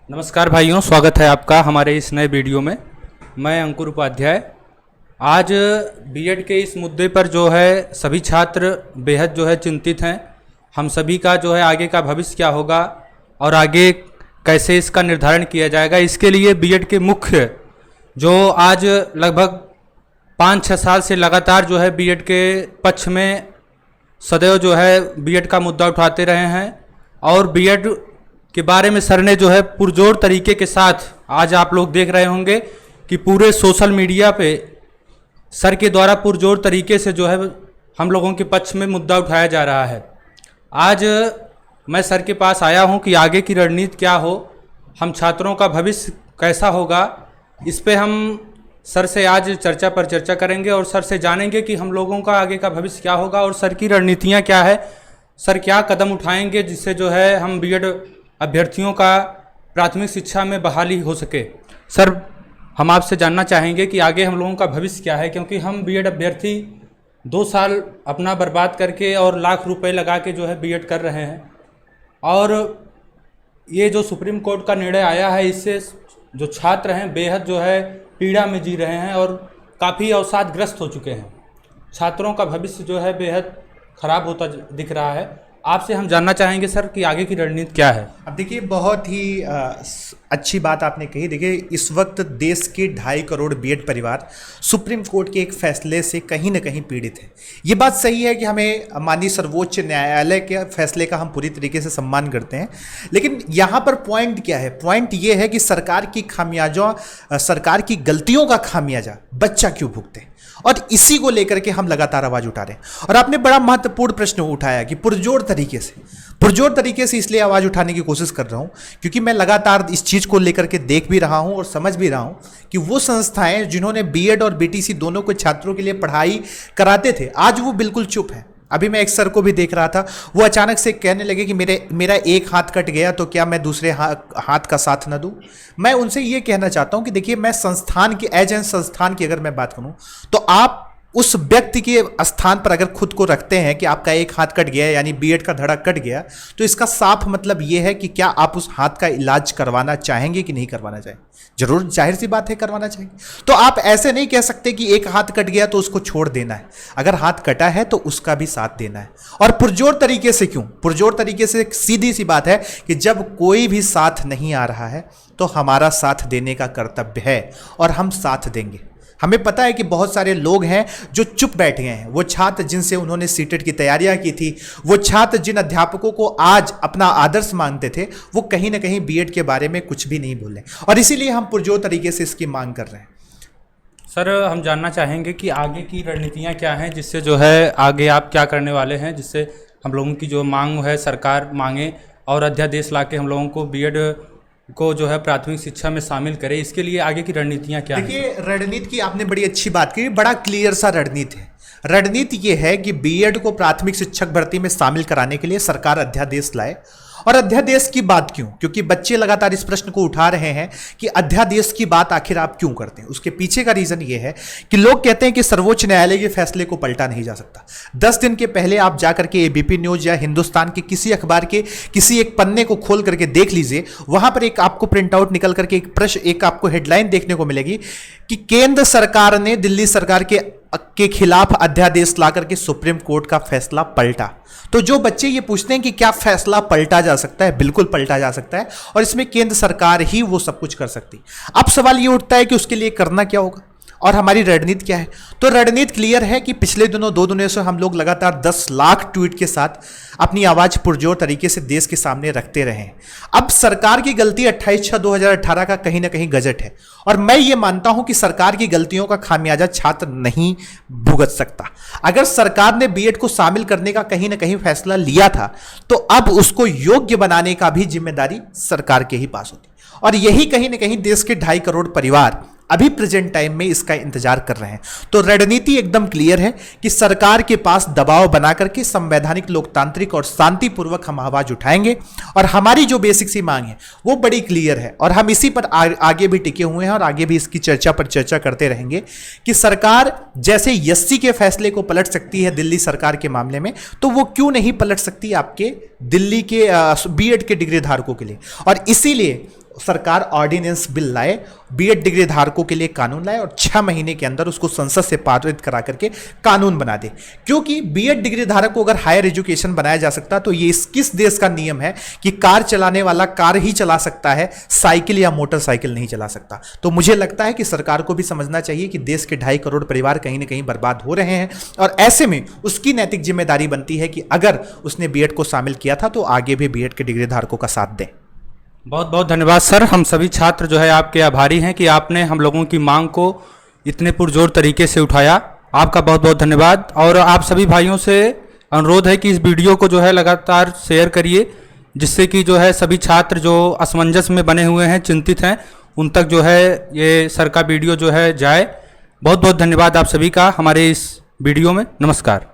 नमस्कार भाइयों, स्वागत है आपका हमारे इस नए वीडियो में। मैं अंकुर उपाध्याय। आज बीएड के इस मुद्दे पर जो है सभी छात्र बेहद जो है चिंतित हैं। हम सभी का जो है आगे का भविष्य क्या होगा और आगे कैसे इसका निर्धारण किया जाएगा, इसके लिए बीएड के मुख्य जो आज लगभग 5-6 साल से लगातार जो है बीएड के पक्ष में सदैव जो है बीएड का मुद्दा उठाते रहे हैं और बीएड के बारे में सर ने जो है पुरजोर तरीके के साथ, आज आप लोग देख रहे होंगे कि पूरे सोशल मीडिया पे सर के द्वारा पुरजोर तरीके से जो है हम लोगों के पक्ष में मुद्दा उठाया जा रहा है। आज मैं सर के पास आया हूं कि आगे की रणनीति क्या हो, हम छात्रों का भविष्य कैसा होगा, इस पे हम सर से आज चर्चा पर चर्चा करेंगे और सर से जानेंगे कि हम लोगों का आगे का भविष्य क्या होगा और सर की रणनीतियाँ क्या है, सर क्या कदम उठाएंगे जिससे जो है हम बीएड अभ्यर्थियों का प्राथमिक शिक्षा में बहाली हो सके। सर, हम आपसे जानना चाहेंगे कि आगे हम लोगों का भविष्य क्या है, क्योंकि हम बीएड अभ्यर्थी 2 साल अपना बर्बाद करके और लाख रुपए लगा के जो है बीएड कर रहे हैं और ये जो सुप्रीम कोर्ट का निर्णय आया है, इससे जो छात्र हैं बेहद जो है पीड़ा में जी रहे हैं और काफ़ी अवसादग्रस्त हो चुके हैं। छात्रों का भविष्य जो है बेहद खराब होता दिख रहा है। आपसे हम जानना चाहेंगे सर कि आगे की रणनीति क्या है। अब देखिए, बहुत ही अच्छी बात आपने कही। देखिए, इस वक्त देश के 2.5 करोड़ बीएड परिवार सुप्रीम कोर्ट के एक फैसले से कहीं ना कहीं पीड़ित है। ये बात सही है कि हमें माननीय सर्वोच्च न्यायालय के फैसले का हम पूरी तरीके से सम्मान करते हैं, लेकिन यहाँ पर पॉइंट क्या है? पॉइंट ये है कि सरकार की खामियाजा, सरकार की गलतियों का खामियाजा बच्चा क्यों भुगते, और इसी को लेकर के हम लगातार आवाज उठा रहे हैं। और आपने बड़ा महत्वपूर्ण प्रश्न उठाया कि पुरजोर तरीके से इसलिए आवाज उठाने की कोशिश कर रहा हूं क्योंकि मैं लगातार इस चीज को लेकर के देख भी रहा हूं और समझ भी रहा हूं कि वो संस्थाएं जिन्होंने बीएड और बीटीसी दोनों को छात्रों के लिए पढ़ाई कराते थे, आज वो बिल्कुल चुप है। अभी मैं एक सर को भी देख रहा था, वो अचानक से कहने लगे कि मेरा एक हाथ कट गया तो क्या मैं दूसरे हाथ का साथ न दूं। मैं उनसे ये कहना चाहता हूं कि देखिए, मैं संस्थान की संस्थान की अगर मैं बात करूं तो आप उस व्यक्ति के स्थान पर अगर खुद को रखते हैं कि आपका एक हाथ कट गया यानी बीएड का धड़ा कट गया, तो इसका साफ मतलब यह है कि क्या आप उस हाथ का इलाज करवाना चाहेंगे कि नहीं करवाना चाहेंगे? जरूर, जाहिर सी बात है करवाना चाहिए। तो आप ऐसे नहीं कह सकते कि एक हाथ कट गया तो उसको छोड़ देना है। अगर हाथ कटा है तो उसका भी साथ देना है। और पुरजोर तरीके से क्यों? पुरजोर तरीके से सीधी सी बात है कि जब कोई भी साथ नहीं आ रहा है तो हमारा साथ देने का कर्तव्य है और हम साथ देंगे। हमें पता है कि बहुत सारे लोग हैं जो चुप बैठे हैं। वो छात्र जिनसे उन्होंने सीटेट की तैयारियां की थी, वो छात्र जिन अध्यापकों को आज अपना आदर्श मानते थे, वो कहीं ना कहीं बीएड के बारे में कुछ भी नहीं बोले और इसीलिए हम पुरजोर तरीके से इसकी मांग कर रहे हैं। सर, हम जानना चाहेंगे कि आगे की रणनीतियाँ क्या हैं, जिससे जो है आगे आप क्या करने वाले हैं, जिससे हम लोगों की जो मांग है सरकार मांगे और अध्यादेश ला के हम लोगों को बीएड को जो है प्राथमिक शिक्षा में शामिल करें। इसके लिए आगे की रणनीतियाँ क्या हैं? देखिए, रणनीति की आपने बड़ी अच्छी बात की, बड़ा क्लियर सा रणनीति है। रणनीति ये है कि बीएड को प्राथमिक शिक्षक भर्ती में शामिल कराने के लिए सरकार अध्यादेश लाए। और अध्यादेश की बात क्यों? क्योंकि बच्चे लगातार इस प्रश्न को उठा रहे हैं कि अध्यादेश की बात आखिर आप क्यों करते हैं। उसके पीछे का रीजन ये है कि लोग कहते हैं कि सर्वोच्च न्यायालय के फैसले को पलटा नहीं जा सकता। 10 दिन के पहले आप जाकर के एबीपी न्यूज या हिंदुस्तान के किसी अखबार के किसी एक पन्ने को खोल करके देख लीजिए, वहां पर एक आपको प्रिंट आउट निकल करके एक प्रश्न, एक आपको हेडलाइन देखने को मिलेगी कि केंद्र सरकार ने दिल्ली सरकार के खिलाफ अध्यादेश लाकर के सुप्रीम कोर्ट का फैसला पलटा। तो जो बच्चे ये पूछते हैं कि क्या फैसला पलटा जा सकता है, बिल्कुल पलटा जा सकता है और इसमें केंद्र सरकार ही वो सब कुछ कर सकती। अब सवाल ये उठता है कि उसके लिए करना क्या होगा और हमारी रणनीति क्या है? तो रणनीति क्लियर है कि पिछले दिनों 2 दिनों से हम लोग लगातार 10 लाख ट्वीट के साथ अपनी आवाज पुरजोर तरीके से देश के सामने रखते रहे हैं। अब सरकार की गलती 28/6/2018 का कहीं ना कहीं गजट है और मैं ये मानता हूं कि सरकार की गलतियों का खामियाजा छात्र नहीं भुगत सकता। अगर सरकार ने बीएड को शामिल करने का कहीं ना कहीं फैसला लिया था तो अब उसको योग्य बनाने का भी जिम्मेदारी सरकार के ही पास होती और यही कहीं ना कहीं देश के 2.5 करोड़ परिवार अभी प्रेजेंट टाइम में इसका इंतजार कर रहे हैं। तो रणनीति एकदम क्लियर है कि सरकार के पास दबाव बना करके संवैधानिक, लोकतांत्रिक और शांतिपूर्वक हम आवाज उठाएंगे और हमारी जो बेसिक सी मांग है वो बड़ी क्लियर है और हम इसी पर आगे भी टिके हुए हैं और आगे भी इसकी चर्चा पर चर्चा करते रहेंगे कि सरकार जैसे एससी के फैसले को पलट सकती है दिल्ली सरकार के मामले में, तो वो क्यों नहीं पलट सकती आपके दिल्ली के बीएड के डिग्री धारकों के लिए। और इसीलिए सरकार ऑर्डिनेंस बिल लाए, बीएड डिग्री धारकों के लिए कानून लाए और 6 महीने के अंदर उसको संसद से पारित करा करके कानून बना दे। क्योंकि बीएड डिग्री धारक को अगर हायर एजुकेशन बनाया जा सकता तो ये किस देश का नियम है कि कार चलाने वाला कार ही चला सकता है, साइकिल या मोटरसाइकिल नहीं चला सकता। तो मुझे लगता है कि सरकार को भी समझना चाहिए कि देश के 2.5 करोड़ परिवार कहीं ना कहीं बर्बाद हो रहे हैं और ऐसे में उसकी नैतिक जिम्मेदारी बनती है कि अगर उसने बीएड को शामिल किया था तो आगे भी बीएड के डिग्री धारकों का साथ दें। बहुत बहुत धन्यवाद सर। हम सभी छात्र जो है आपके आभारी हैं कि आपने हम लोगों की मांग को इतने पुरजोर तरीके से उठाया। आपका बहुत बहुत धन्यवाद। और आप सभी भाइयों से अनुरोध है कि इस वीडियो को जो है लगातार शेयर करिए, जिससे कि जो है सभी छात्र जो असमंजस में बने हुए हैं, चिंतित हैं, उन तक जो है ये सर का वीडियो जो है जाए। बहुत बहुत धन्यवाद आप सभी का हमारे इस वीडियो में। नमस्कार।